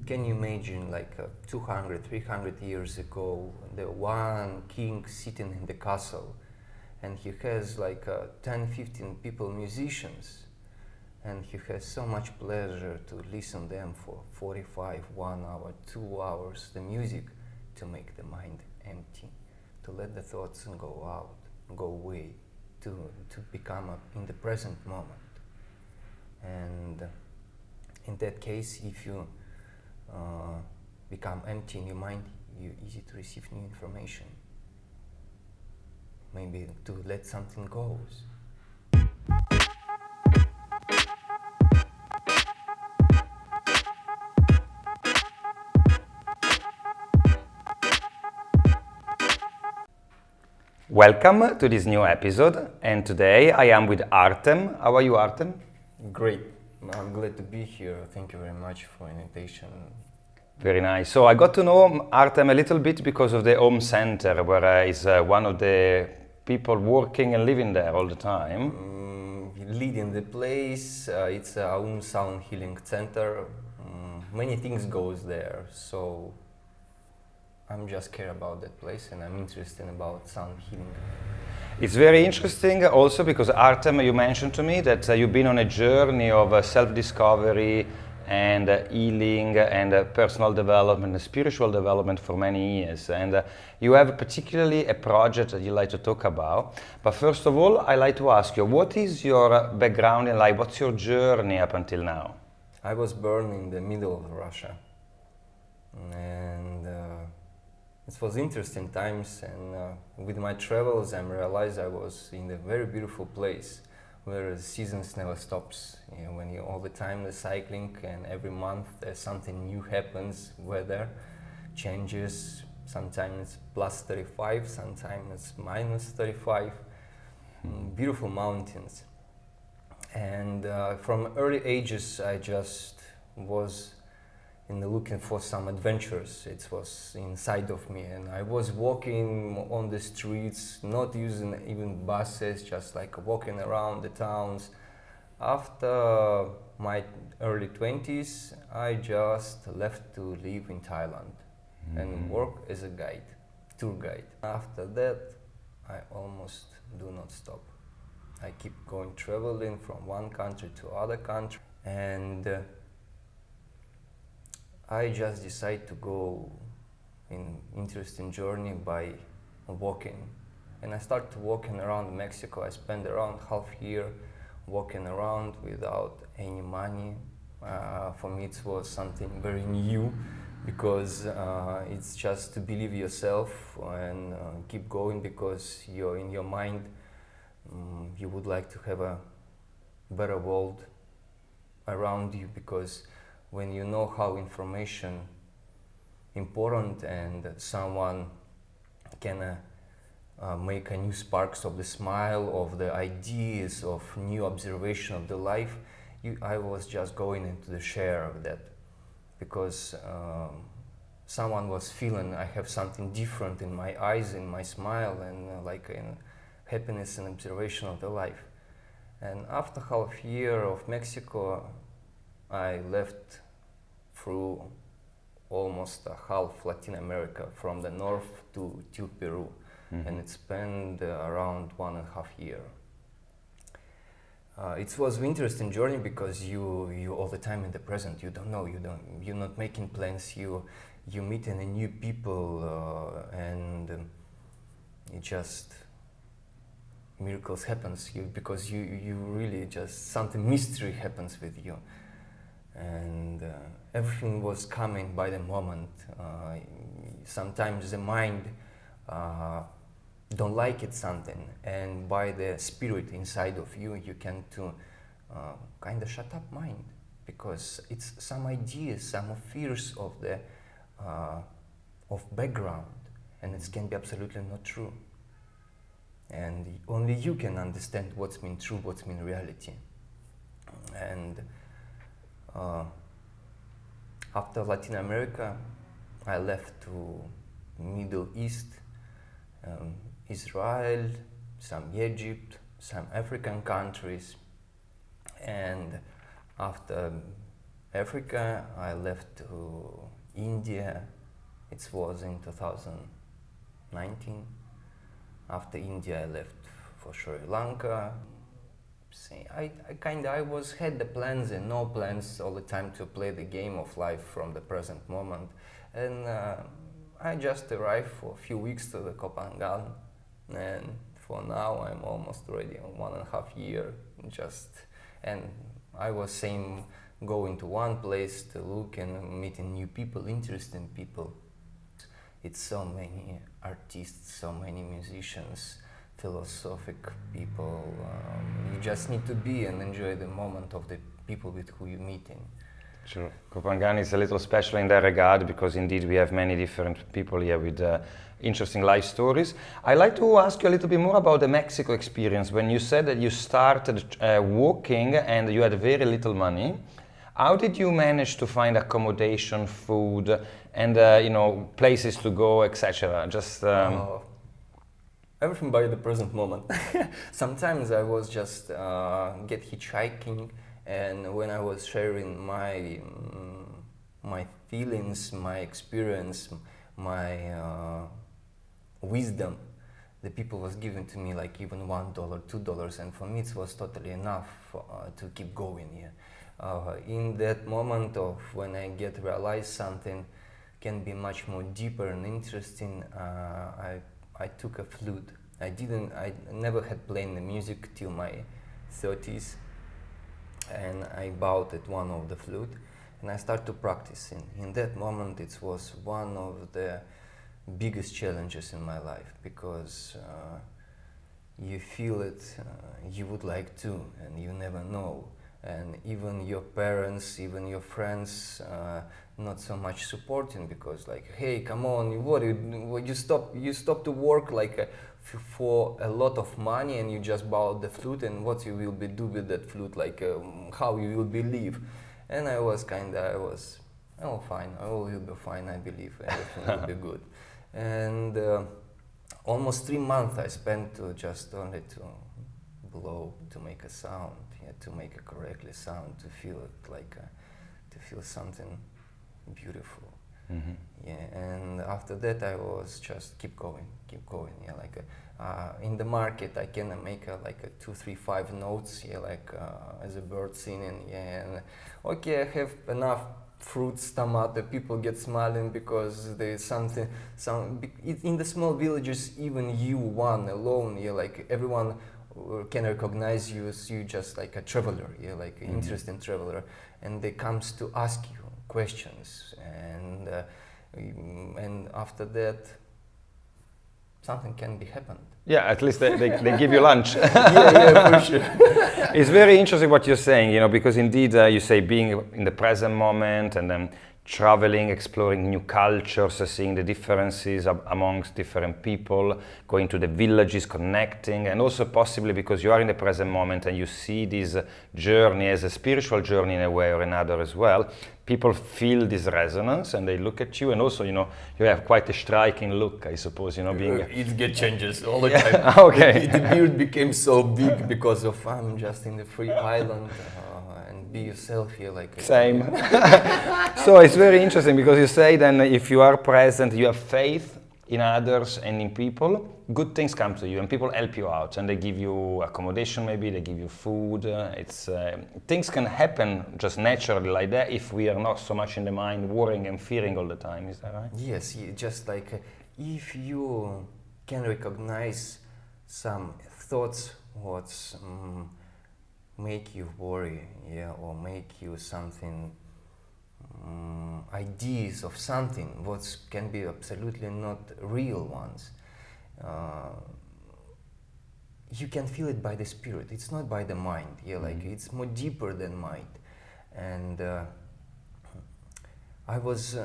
can you imagine, like 200, 300 years ago, the one king sitting in the castle, and he has like 10, 15 people, musicians, and he has so much pleasure to listen them for 45, 1 hour, 2 hours, the music, to make the mind empty, to let the thoughts go out, go away, to become in the present moment. And in that case, if you become empty in your mind, you're easy to receive new information. Maybe to let something go. Welcome to this new episode, and today I am with Artem. How are you, Artem? Great. I'm glad to be here. Thank you very much for the invitation. Very nice. So I got to know Artem a little bit because of the AUM Centre, where he's one of the people working and living there all the time. Leading the place, it's AUM Sound Healing Centre. Many things goes there, so I'm just care about that place, and I'm interested about sound healing. It's very interesting also because, Artem, you mentioned to me that you've been on a journey of self-discovery and healing and personal development and spiritual development for many years. And you have particularly a project that you like to talk about. But first of all, I like to ask you, what is your background in life? What's your journey up until now? I was born in the middle of Russia, and it was interesting times, and with my travels I realized I was in a very beautiful place where the seasons never stops. You know, when you all the time the cycling, and every month there's something new happens, weather changes, sometimes it's plus 35, sometimes it's minus 35, beautiful mountains. And from early ages I just was looking for some adventures. It was inside of me, and I was walking on the streets, not using even buses, just like walking around the towns. After my early 20s, I just left to live in Thailand and work as a guide, tour guide. After that, I almost do not stop. I keep going traveling from one country to other country, and I just decided to go in interesting journey by walking. And I started walking around Mexico. I spent around half year walking around without any money. For me it was something very new, because it's just to believe yourself and keep going, because you're in your mind, you would like to have a better world around you, because when you know how information important, and someone can make a new sparks of the smile, of the ideas, of new observation of the life, I was just going into the share of that, because someone was feeling I have something different in my eyes, in my smile, and like in happiness and observation of the life. And after half year of Mexico, I left through almost half Latin America, from the north to till Peru, and it spent around 1.5 years. It was an interesting journey, because you all the time in the present. You don't know. You're not making plans. You meeting a new people, and it just miracles happens. Because you really just something mystery happens with you. And everything was coming by the moment. Sometimes the mind don't like it something, and by the spirit inside of you, you can to kind of shut up mind, because it's some ideas, some fears of the of background, and it can be absolutely not true. And only you can understand what's mean true, what's mean reality. And after Latin America, I left to Middle East, Israel, some Egypt, some African countries, and after Africa, I left to India. It was in 2019. After India, I left for Sri Lanka. See, I had the plans and no plans all the time to play the game of life from the present moment. And I just arrived for a few weeks to the Koh Phangan, and for now I'm almost ready on 1.5 years. And I was saying, going to one place to look and meeting new people, interesting people. It's so many artists, so many musicians, philosophic people. You just need to be and enjoy the moment of the people with who you're meeting. Sure. Koh Phangan is a little special in that regard because indeed we have many different people here with interesting life stories. I'd like to ask you a little bit more about the Mexico experience. When you said that you started working and you had very little money, how did you manage to find accommodation, food, and places to go, etc.? Everything by the present moment. Sometimes I was just get hitchhiking, and when I was sharing my feelings, my experience, my wisdom, the people was giving to me like even $1, $2, and for me it was totally enough to keep going. Yeah. In that moment of when I realize something can be much more deeper and interesting, I took a flute. I never had played the music till my 30s, and I bought at one of the flute, and I started to practice. In that moment, it was one of the biggest challenges in my life, because you feel it, you would like to, and you never know. And even your parents, even your friends, not so much supporting, because like, hey, come on, you stop to work like for a lot of money, and you just bought the flute, and what you will do with that flute, like how you will believe. And I was fine, I will be fine, I believe everything will be good. And almost 3 months I spent to just only to blow, to make a sound, to make a correctly sound, to feel it like to feel something beautiful. Mm-hmm. Yeah, and after that I was just keep going. Yeah, like in the market I can make like a 2, 3, 5 notes. Yeah, like as a bird singing. Yeah, and okay, I have enough fruits, tomato. People get smiling because there's in the small villages. Even you one alone. Yeah, like everyone can recognize you as you just like a traveler, yeah, like an interesting traveler, and they comes to ask you questions, and after that something can be happened. Yeah, at least they give you lunch. yeah, for sure. It's very interesting what you're saying, because indeed you say being in the present moment and then traveling, exploring new cultures, seeing the differences amongst different people, going to the villages, connecting, and also possibly because you are in the present moment and you see this journey as a spiritual journey in a way or another as well, people feel this resonance and they look at you, and also, you have quite a striking look, I suppose, being... It gets changes all the time. Okay. The beard became so big because of I'm just in the free island. Be yourself here, like same. So it's very interesting because you say then if you are present, you have faith in others and in people, good things come to you and people help you out and they give you accommodation, maybe they give you food. Things can happen just naturally like that if we are not so much in the mind worrying and fearing all the time. Is that right? Yes, just like if you can recognize some thoughts, what's make you worry, yeah, or make you something, ideas of something what can be absolutely not real ones. You can feel it by the spirit. It's not by the mind. Yeah, like it's more deeper than mind. And I was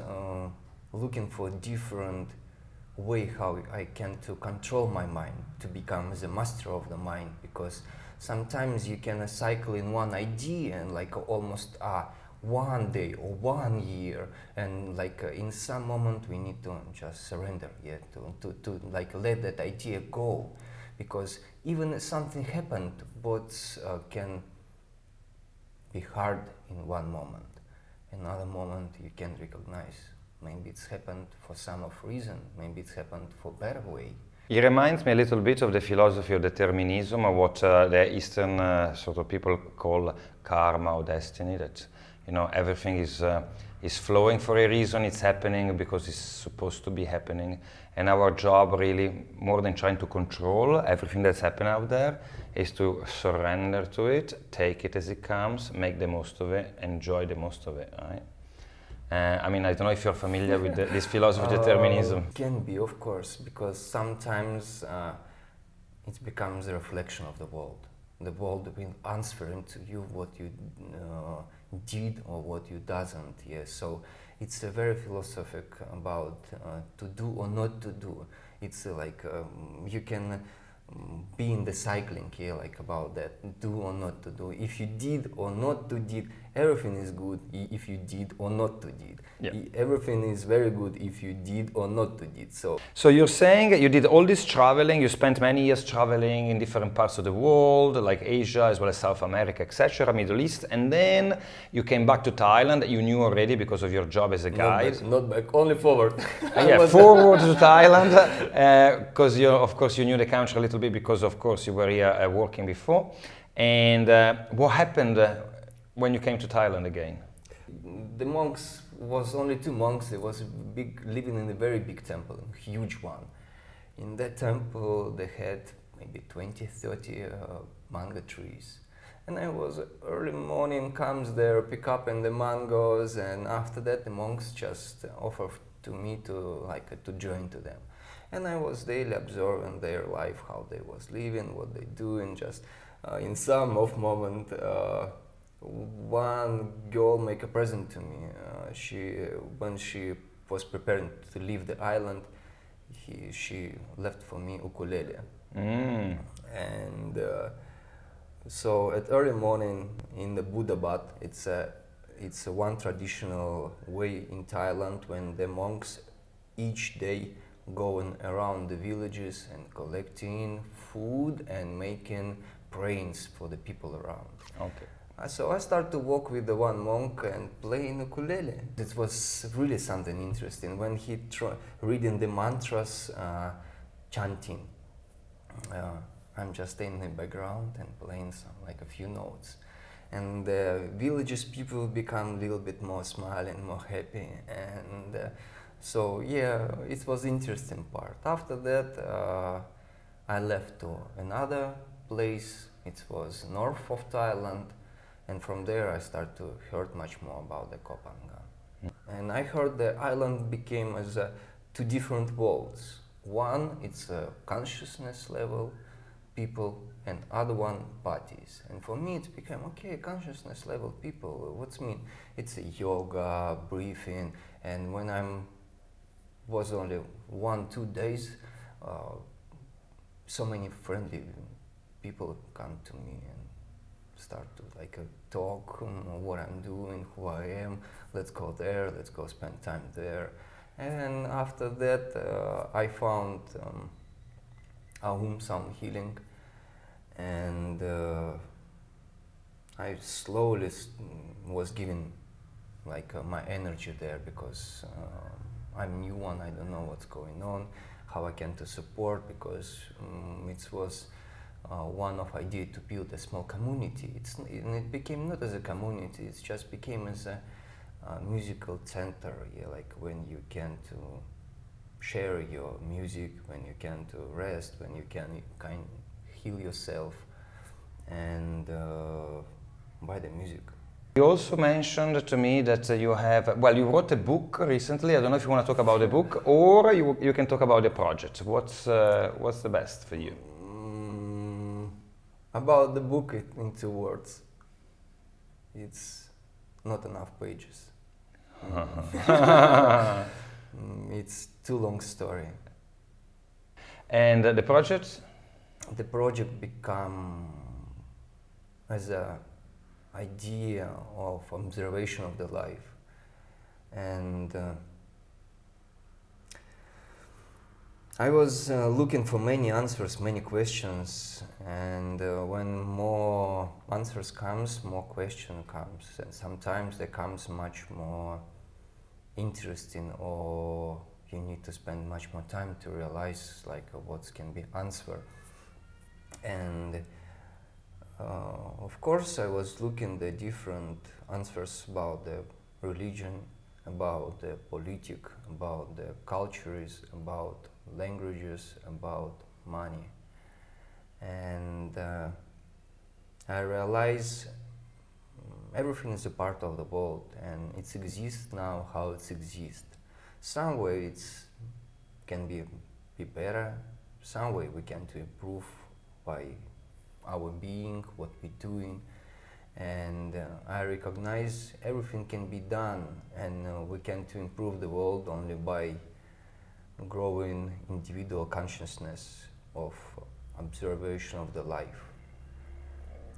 looking for a different way how I can to control my mind, to become the master of the mind, because sometimes you can cycle in one idea and like almost 1 day or 1 year, and like in some moment we need to just surrender, yeah, to like let that idea go, because even something happened what can be hard in one moment, another moment you can recognize maybe it's happened for some of reason, maybe it's happened for better way. It reminds me a little bit of the philosophy of determinism, or what the Eastern sort of people call karma or destiny. That everything is flowing for a reason. It's happening because it's supposed to be happening. And our job, really, more than trying to control everything that's happening out there, is to surrender to it, take it as it comes, make the most of it, enjoy the most of it. Right? I mean, I don't know if you're familiar with this philosophy of determinism. Can be, of course, because sometimes it becomes a reflection of the world. The world will answer to you what you did or what you doesn't. Yes, so it's a very philosophic about to do or not to do. It's like you can be in the cycling here, like about that, do or not to do. If you did or not to did, everything is good if you did or not to did. Yeah. Everything is very good if you did or not to did. So you're saying you did all this traveling, you spent many years traveling in different parts of the world, like Asia as well as South America, etc., Middle East, and then you came back to Thailand. You knew already because of your job as a guide. Not back, only forward. Yeah, forward to Thailand, because of course you knew the country a little bit because of course you were here working before. And what happened when you came to Thailand again? The monks was only 2 monks. It was living in a very big temple, a huge one. In that temple they had maybe 20, 30 mango trees. And I was early morning, comes there, pick up in the mangoes, and after that the monks just offered to me to join to them. And I was daily observing their life, how they was living, what they do, and just in some of moment one girl make a present to me. When she was preparing to leave the island, she left for me ukulele. And so at early morning in the Buddha bath, it's a one traditional way in Thailand when the monks each day going around the villages and collecting food and making prayers for the people around. Okay. So I started to walk with the one monk and playing ukulele. It was really something interesting when he reading the mantras, chanting. I'm just in the background and playing a few notes. And the villages people become a little bit more smiling, more happy. And so yeah, it was interesting part. After that, I left to another place. It was north of Thailand. And from there I started to hear much more about the Koh Phangan. And I heard the island became as 2 different worlds. One, it's a consciousness level people, and other one, bodies. And for me it became, okay, consciousness level people, what's mean? It's a yoga, breathing, and when was only 1-2 days, so many friendly people come to me and start to talk what I'm doing, who I am. Let's go there, let's go spend time there. And after that I found AUM Sound Healing, and I slowly was giving my energy there, because I'm new one, I don't know what's going on, how I can to support, because it was one of idea to build a small community. And it became not as a community, it just became as a musical center, when you can to share your music, when you can to rest, when you can kind of heal yourself, and by the music. You also mentioned to me that you wrote a book recently. I don't know if you want to talk about the book, or you can talk about the project. What's the best for you? About the book, in 2 words. It's not enough pages. It's too long story. And the project? The project become as a idea of observation of the life, and I was looking for many answers, many questions, and when more answers comes, more question comes, and sometimes there comes much more interesting, or you need to spend much more time to realize like what can be answered. And of course, I was looking the different answers about the religion, about the politic, about the cultures, about languages, about money. And I realize everything is a part of the world, and it exists now how it exists. Some way it can be better, some way we can to improve by our being, what we're doing, and I recognize everything can be done, and we can to improve the world only by growing individual consciousness of observation of the life.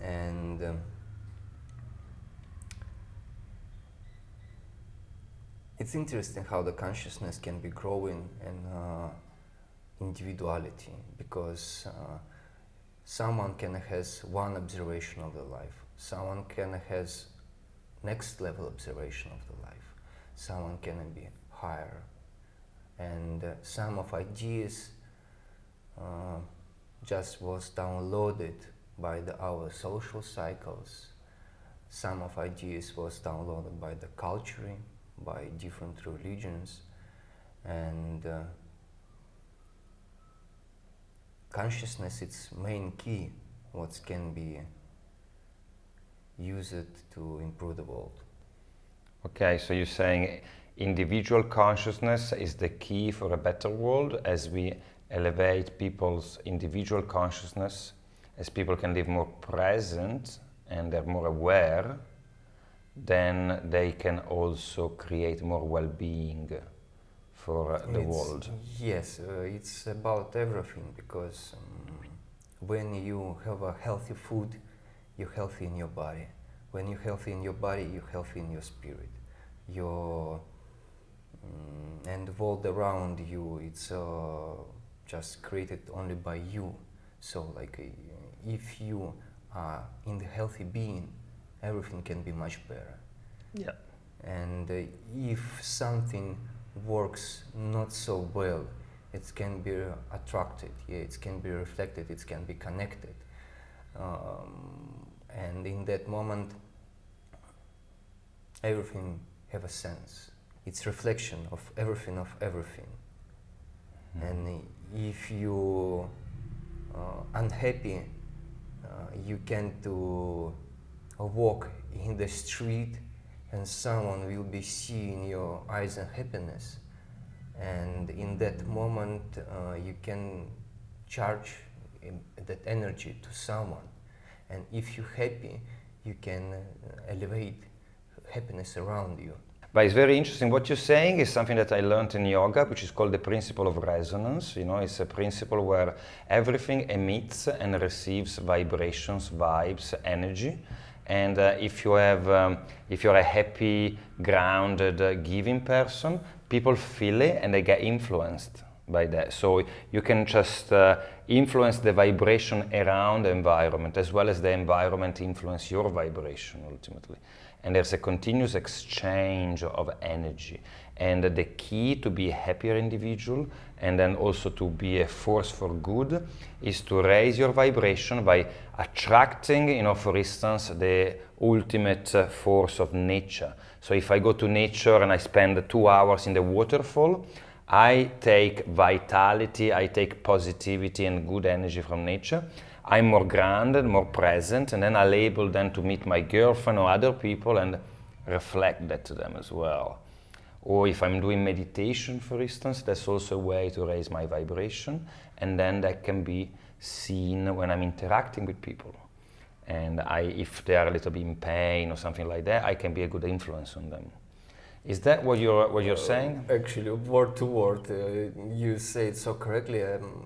And it's interesting how the consciousness can be growing in individuality, because someone can has one observation of the life, someone can has next level observation of the life, someone can be higher, and some of ideas just was downloaded by our social cycles, some of ideas was downloaded by the culture, by different religions, and consciousness, its main key, what can be used to improve the world. Okay, so you're saying individual consciousness is the key for a better world. As we elevate people's individual consciousness, as people can live more present and they're more aware, then they can also create more well-being for the world. Yes, it's about everything, because when you have a healthy food, you're healthy in your body. When you're healthy in your body, you're healthy in your spirit. And the world around you, it's just created only by you. So like if you are in the healthy being, everything can be much better. Yeah. And if something works not so well, it can be attracted, yeah, it can be reflected, it can be connected. And in that moment, everything have a sense. It's reflection of everything of everything. And if you unhappy, you can to walk in the street and someone will be seeing your eyes and happiness, and in that moment you can charge that energy to someone, and if you're happy, you can elevate happiness around you. But it's very interesting. What you're saying is something that I learned in yoga, which is called the principle of resonance. You know, it's a principle where everything emits and receives vibrations, vibes, energy. And if you're a happy, grounded, giving person, people feel it and they get influenced by that. So you can just influence the vibration around the environment, as well as the environment influence your vibration ultimately. And there's a continuous exchange of energy. And the key to be a happier individual, and then also to be a force for good, is to raise your vibration by attracting, you know, for instance, the ultimate force of nature. So if I go to nature and I spend 2 hours in the waterfall, I take vitality, I take positivity and good energy from nature. I'm more grounded, more present, and then I'm able then to meet my girlfriend or other people and reflect that to them as well. Or if I'm doing meditation, for instance, that's also a way to raise my vibration, and then that can be seen when I'm interacting with people. And if they are a little bit in pain or something like that, I can be a good influence on them. Is that what you're saying? Actually, word to word, you say it so correctly.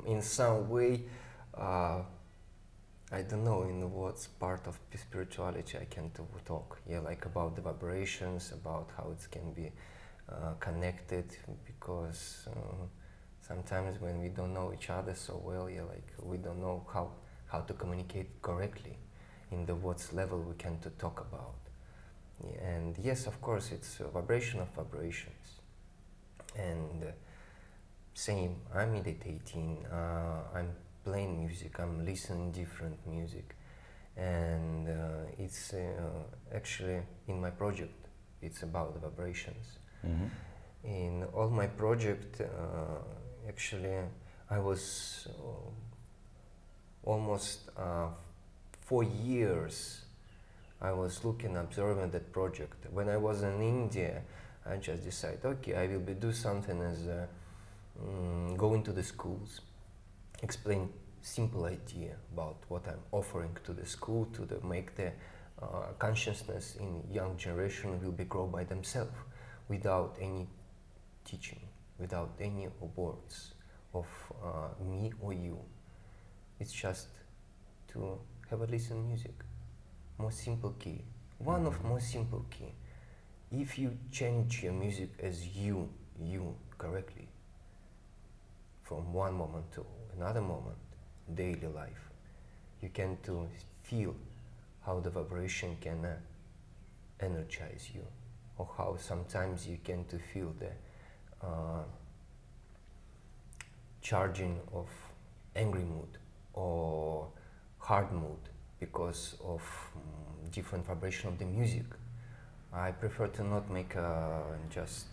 In some way, I don't know in what part of spirituality I can talk. Yeah, like about the vibrations, about how it can be connected, because sometimes when we don't know each other so well, yeah, like we don't know how to communicate correctly in the what's level we can to talk about. Yeah, and yes, of course, it's a vibration of vibrations. And same, I'm meditating, I'm playing music, I'm listening different music, and it's actually in my project, it's about the vibrations. Mm-hmm. In all my project, actually, I was almost 4 years I was looking, observing that project. When I was in India, I just decided, okay, I will do something as go into the schools, explain simple idea about what I'm offering to the school to make the consciousness in young generation will be grow by themselves without any teaching, without any words of me or you. It's just to have a listen music. Most simple key. One of most simple key. If you change your music as you correctly, from one moment to another moment, daily life, you can to feel how the vibration can energize you, or how sometimes you can to feel the charging of angry mood or hard mood because of different vibration of the music. I prefer to not make just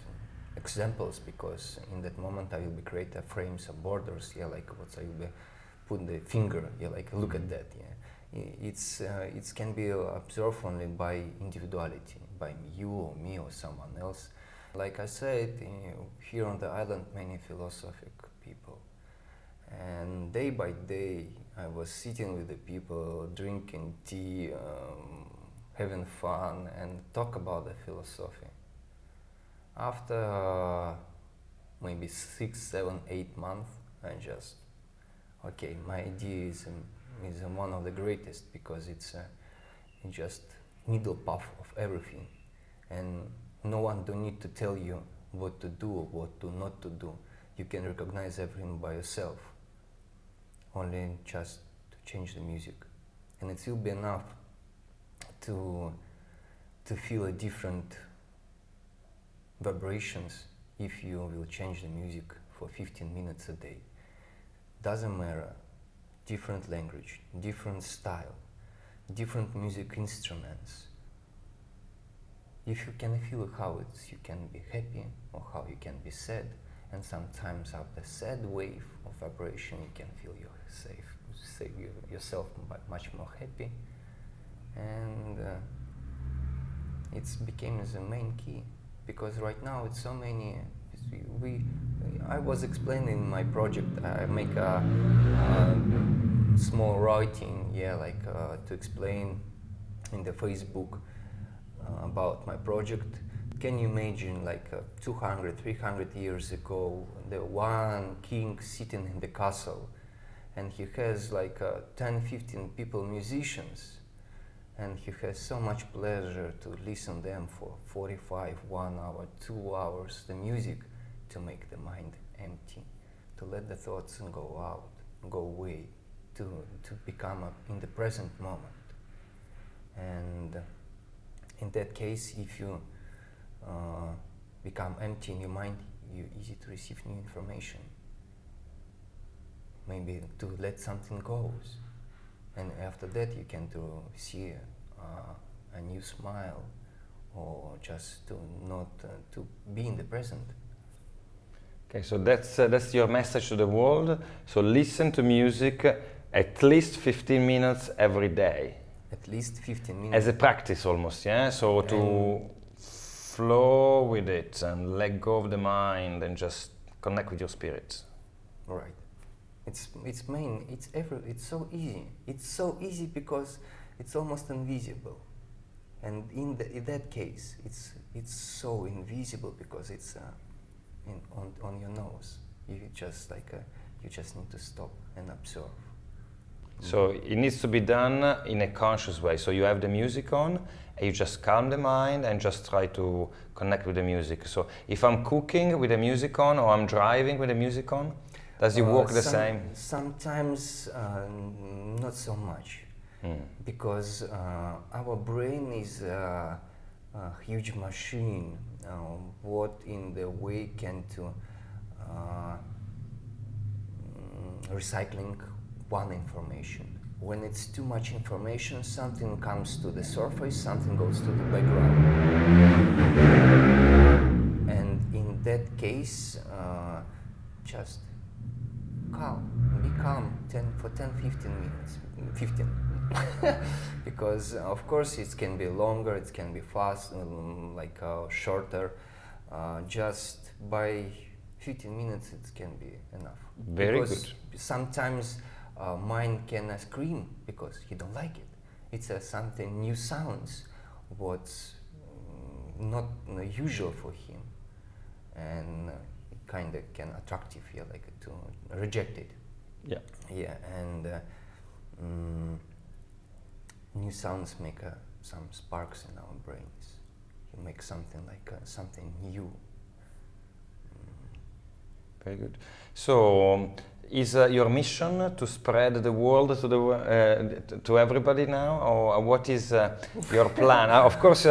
examples, because in that moment I will be create frames of borders, yeah, like what I will be put the finger, yeah, like look at that, yeah. It can be observed only by individuality, by you or me or someone else. Like I said, here on the island, many philosophic people, and day by day I was sitting with the people, drinking tea, having fun, and talk about the philosophy. After maybe 6, 7, 8 months, I just, okay, my idea is one of the greatest, because it's just middle path of everything, and no one don't need to tell you what to do or what to not to do. You can recognize everything by yourself, only just to change the music, and it will be enough to feel a different vibrations if you will change the music for 15 minutes a day. Doesn't matter, different language, different style, different music instruments. If you can feel how you can be happy or how you can be sad, and sometimes after sad wave of vibration you can feel yourself much more happy, and it's became the main key. Because right now it's so many, I was explaining my project, I make a small writing, yeah, like to explain in the Facebook about my project. Can you imagine like 200, 300 years ago, the one king sitting in the castle, and he has like 10, 15 people, musicians, and he has so much pleasure to listen them for 45, 1 hour, 2 hours, the music, to make the mind empty, to let the thoughts go out, go away, to become in the present moment. And in that case, if you become empty in your mind, you're easy to receive new information. Maybe to let something go. And after that you can to see a new smile, or just to not to be in the present. Okay, so that's your message to the world. So listen to music at least 15 minutes every day. At least 15 minutes. As a practice almost, yeah? So to flow with it and let go of the mind and just connect with your spirit. Right. It's so easy. It's so easy because it's almost invisible. And in that case, it's so invisible because it's on your nose. You just need to stop and observe. So it needs to be done in a conscious way. So you have the music on, and you just calm the mind and just try to connect with the music. So if I'm cooking with the music on, or I'm driving with the music on, Does it work the same? Sometimes not so much, because our brain is a huge machine. What in the way can to recycling one information. When it's too much information, something comes to the surface, something goes to the background. And in that case, just be calm for 10-15 minutes. 15. Because of course it can be longer, it can be fast, shorter. Just by 15 minutes it can be enough. Very because good. Sometimes mind can scream because he don't like it. It's something new sounds, what's not usual for him, and it kind of can attractive here, like to reject it. Yeah. Yeah, and new sounds make some sparks in our brains. You make something like something new. Very good. So, is your mission to spread the world to the to everybody now, or what is your plan? Of course,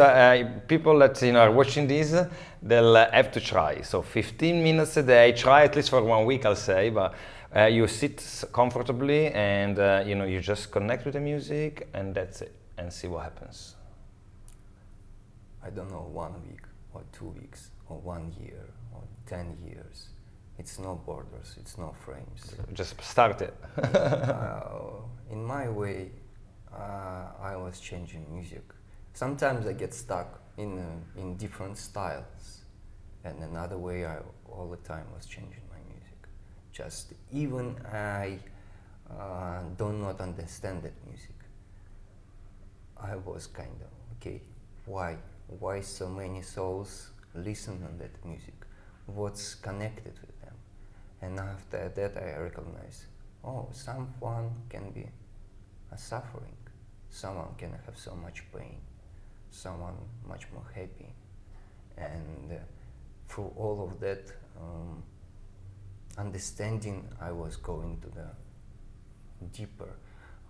people that are watching this, they'll have to try. So, 15 minutes a day. Try at least for 1 week, I'll say. But you sit comfortably, and you just connect with the music, and that's it, and see what happens. I don't know, 1 week or 2 weeks or 1 year or 10 years. It's no borders, it's no frames. Just start it. In my way, I was changing music. Sometimes I get stuck in different styles, and another way I all the time was changing my music. Just even I do not understand that music. I was kind of okay. Why so many souls listen to that music? What's connected with them? And after that I recognize, someone can be suffering, someone can have so much pain, someone much more happy. And through all of that understanding, I was going to the deeper.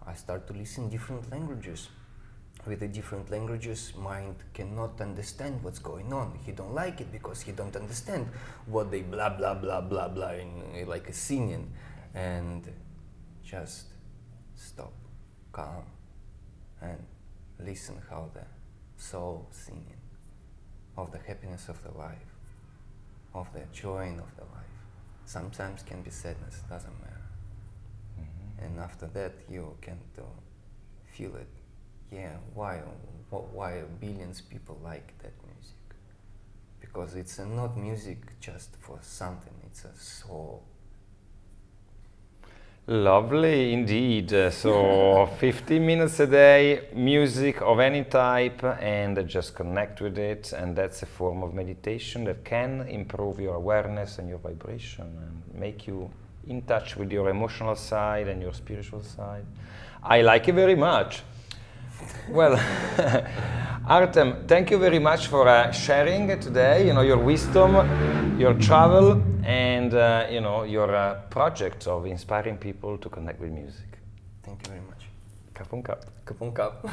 I start to listen different languages. With the different languages, mind cannot understand what's going on. He don't like it because he don't understand what they blah blah blah blah blah in like a singing. And just stop, calm, and listen how the soul singing of the happiness of the life, of the joy of the life. Sometimes can be sadness, doesn't matter. Mm-hmm. And after that you can feel it. Yeah, why billions people like that music? Because it's not music just for something, it's a soul. Lovely indeed. So 15 minutes a day, music of any type, and just connect with it, and that's a form of meditation that can improve your awareness and your vibration and make you in touch with your emotional side and your spiritual side. I like it very much. Well, Artem, thank you very much for sharing today, your wisdom, your travel, and your project of inspiring people to connect with music. Thank you very much. Kapun kap. Kapun kap.